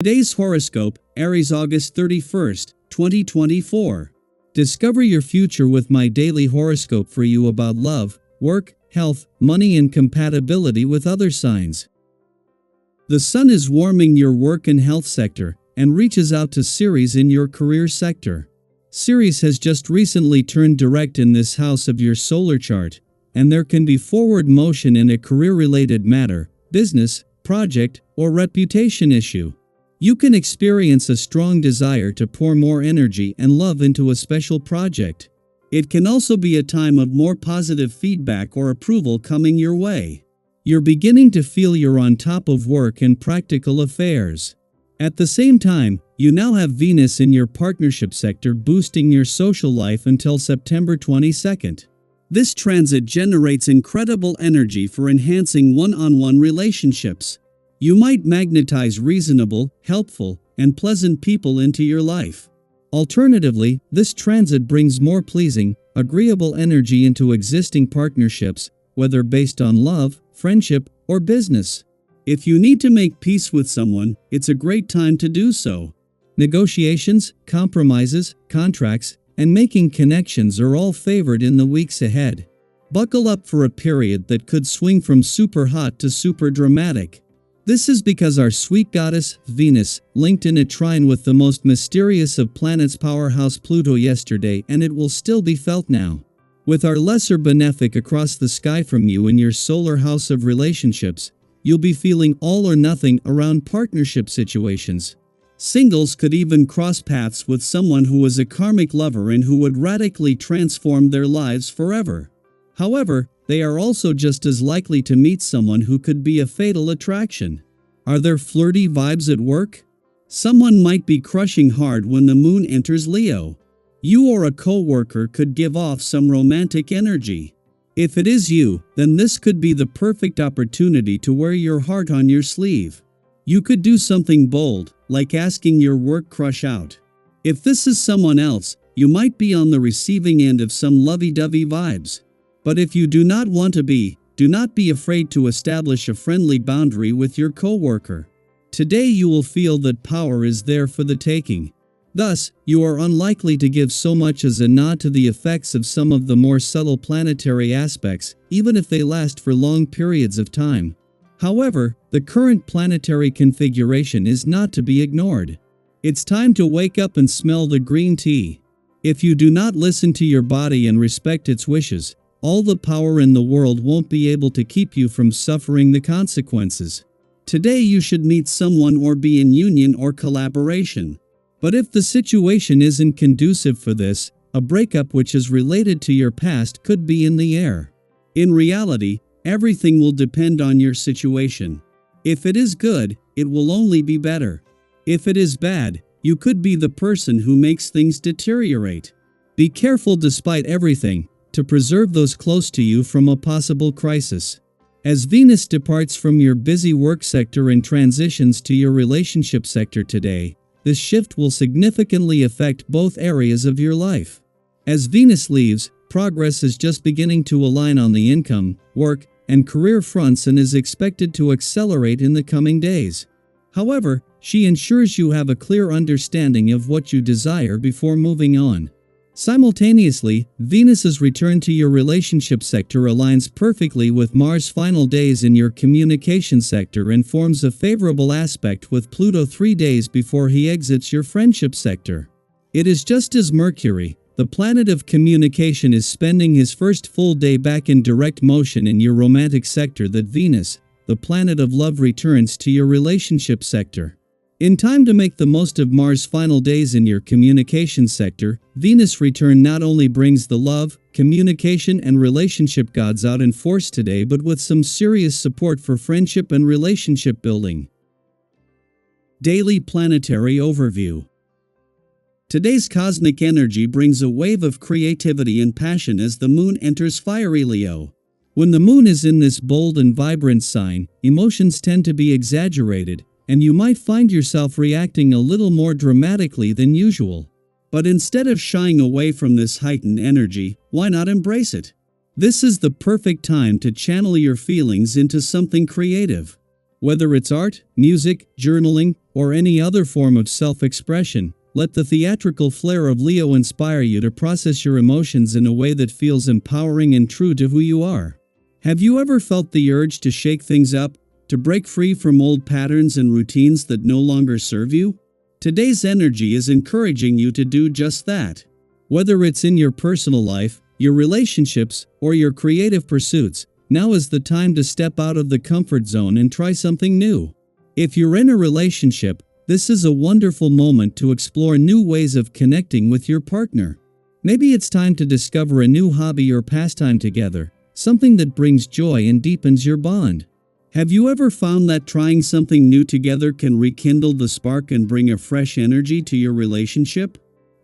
Today's horoscope, Aries August 31st, 2024. Discover your future with my daily horoscope for you about love, work, health, money and compatibility with other signs. The sun is warming your work and health sector, and reaches out to Ceres in your career sector. Ceres has just recently turned direct in this house of your solar chart, and there can be forward motion in a career-related matter, business, project, or reputation issue. You can experience a strong desire to pour more energy and love into a special project. It can also be a time of more positive feedback or approval coming your way. You're beginning to feel you're on top of work and practical affairs. At the same time, you now have Venus in your partnership sector boosting your social life until September 22nd. This transit generates incredible energy for enhancing one-on-one relationships. You might magnetize reasonable, helpful, and pleasant people into your life. Alternatively, this transit brings more pleasing, agreeable energy into existing partnerships, whether based on love, friendship, or business. If you need to make peace with someone, it's a great time to do so. Negotiations, compromises, contracts, and making connections are all favored in the weeks ahead. Buckle up for a period that could swing from super hot to super dramatic. This is because our sweet goddess, Venus, linked in a trine with the most mysterious of planets' powerhouse Pluto yesterday, and it will still be felt now. With our lesser benefic across the sky from you in your solar house of relationships, you'll be feeling all or nothing around partnership situations. Singles could even cross paths with someone who was a karmic lover and who would radically transform their lives forever. However, they are also just as likely to meet someone who could be a fatal attraction. Are there flirty vibes at work? Someone might be crushing hard when the moon enters Leo. You or a co-worker could give off some romantic energy. If it is you, then this could be the perfect opportunity to wear your heart on your sleeve. You could do something bold, like asking your work crush out. If this is someone else, you might be on the receiving end of some lovey-dovey vibes. But if you do not want to be, do not be afraid to establish a friendly boundary with your coworker. Today you will feel that power is there for the taking. Thus, you are unlikely to give so much as a nod to the effects of some of the more subtle planetary aspects, even if they last for long periods of time. However, the current planetary configuration is not to be ignored. It's time to wake up and smell the green tea. If you do not listen to your body and respect its wishes, all the power in the world won't be able to keep you from suffering the consequences. Today you should meet someone or be in union or collaboration. But if the situation isn't conducive for this, a breakup which is related to your past could be in the air. In reality, everything will depend on your situation. If it is good, it will only be better. If it is bad, you could be the person who makes things deteriorate. Be careful despite everything, to preserve those close to you from a possible crisis. As Venus departs from your busy work sector and transitions to your relationship sector today, this shift will significantly affect both areas of your life. As Venus leaves, progress is just beginning to align on the income, work, and career fronts and is expected to accelerate in the coming days. However, she ensures you have a clear understanding of what you desire before moving on. Simultaneously, Venus's return to your relationship sector aligns perfectly with Mars' final days in your communication sector and forms a favorable aspect with Pluto 3 days before he exits your friendship sector. It is just as Mercury, the planet of communication, is spending his first full day back in direct motion in your romantic sector that Venus, the planet of love, returns to your relationship sector. In time to make the most of Mars' final days in your communication sector, Venus' return not only brings the love, communication and relationship gods out in force today, but with some serious support for friendship and relationship building. Daily Planetary Overview. Today's cosmic energy brings a wave of creativity and passion as the moon enters fiery Leo. When the moon is in this bold and vibrant sign, emotions tend to be exaggerated, and you might find yourself reacting a little more dramatically than usual. But instead of shying away from this heightened energy, why not embrace it? This is the perfect time to channel your feelings into something creative. Whether it's art, music, journaling, or any other form of self-expression. Let the theatrical flair of Leo inspire you to process your emotions in a way that feels empowering and true to who you are. Have you ever felt the urge to shake things up, to break free from old patterns and routines that no longer serve you? Today's energy is encouraging you to do just that. Whether it's in your personal life, your relationships, or your creative pursuits, now is the time to step out of the comfort zone and try something new. If you're in a relationship, this is a wonderful moment to explore new ways of connecting with your partner. Maybe it's time to discover a new hobby or pastime together, something that brings joy and deepens your bond. Have you ever found that trying something new together can rekindle the spark and bring a fresh energy to your relationship?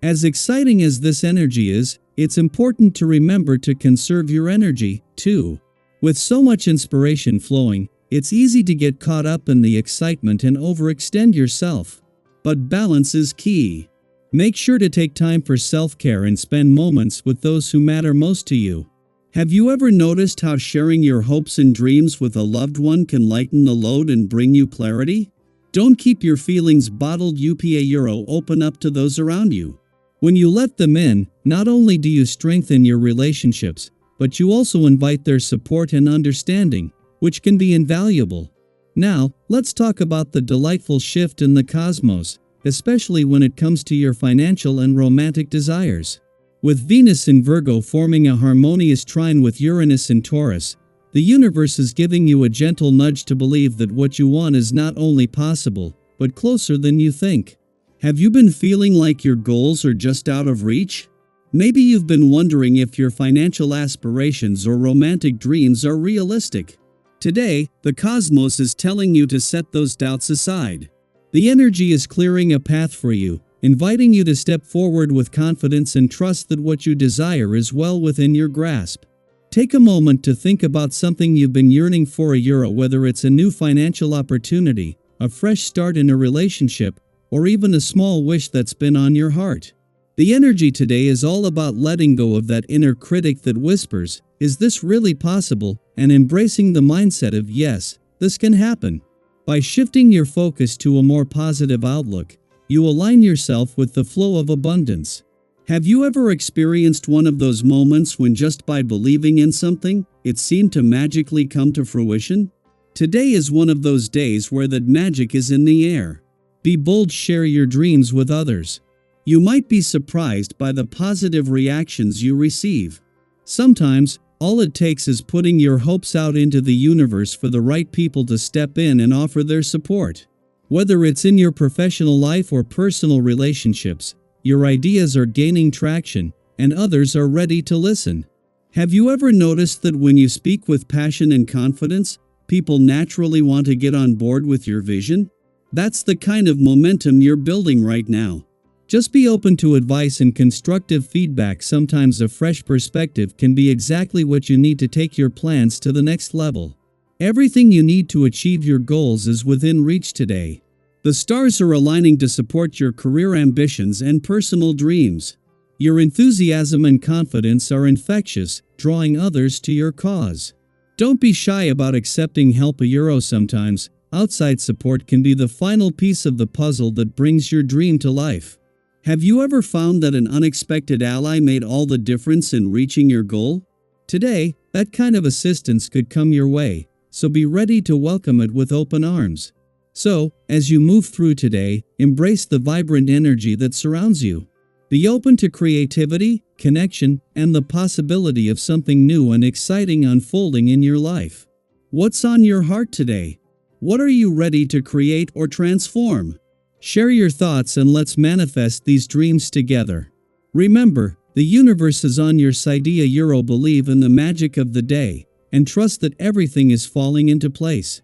As exciting as this energy is, it's important to remember to conserve your energy, too. With so much inspiration flowing, it's easy to get caught up in the excitement and overextend yourself. But balance is key. Make sure to take time for self-care and spend moments with those who matter most to you. Have you ever noticed how sharing your hopes and dreams with a loved one can lighten the load and bring you clarity? Don't keep your feelings bottled up. Open up to those around you. When you let them in, not only do you strengthen your relationships, but you also invite their support and understanding, which can be invaluable. Now, let's talk about the delightful shift in the cosmos, especially when it comes to your financial and romantic desires. With Venus in Virgo forming a harmonious trine with Uranus in Taurus, the universe is giving you a gentle nudge to believe that what you want is not only possible, but closer than you think. Have you been feeling like your goals are just out of reach? Maybe you've been wondering if your financial aspirations or romantic dreams are realistic. Today, the cosmos is telling you to set those doubts aside. The energy is clearing a path for you, inviting you to step forward with confidence and trust that what you desire is well within your grasp. Take a moment to think about something you've been yearning for, whether it's a new financial opportunity, a fresh start in a relationship, or even a small wish that's been on your heart. The energy today is all about letting go of that inner critic that whispers, "Is this really possible?" and embracing the mindset of "Yes, this can happen." By shifting your focus to a more positive outlook, you align yourself with the flow of abundance. Have you ever experienced one of those moments when just by believing in something, it seemed to magically come to fruition? Today is one of those days where that magic is in the air. Be bold, share your dreams with others. You might be surprised by the positive reactions you receive. Sometimes, all it takes is putting your hopes out into the universe for the right people to step in and offer their support. Whether it's in your professional life or personal relationships, your ideas are gaining traction, and others are ready to listen. Have you ever noticed that when you speak with passion and confidence, people naturally want to get on board with your vision? That's the kind of momentum you're building right now. Just be open to advice and constructive feedback. Sometimes a fresh perspective can be exactly what you need to take your plans to the next level. Everything you need to achieve your goals is within reach today. The stars are aligning to support your career ambitions and personal dreams. Your enthusiasm and confidence are infectious, drawing others to your cause. Don't be shy about accepting help. Sometimes, outside support can be the final piece of the puzzle that brings your dream to life. Have you ever found that an unexpected ally made all the difference in reaching your goal? Today, that kind of assistance could come your way, so be ready to welcome it with open arms. So, as you move through today, embrace the vibrant energy that surrounds you. Be open to creativity, connection, and the possibility of something new and exciting unfolding in your life. What's on your heart today? What are you ready to create or transform? Share your thoughts and let's manifest these dreams together. Remember, the universe is on your side. Believe in the magic of the day, and trust that everything is falling into place.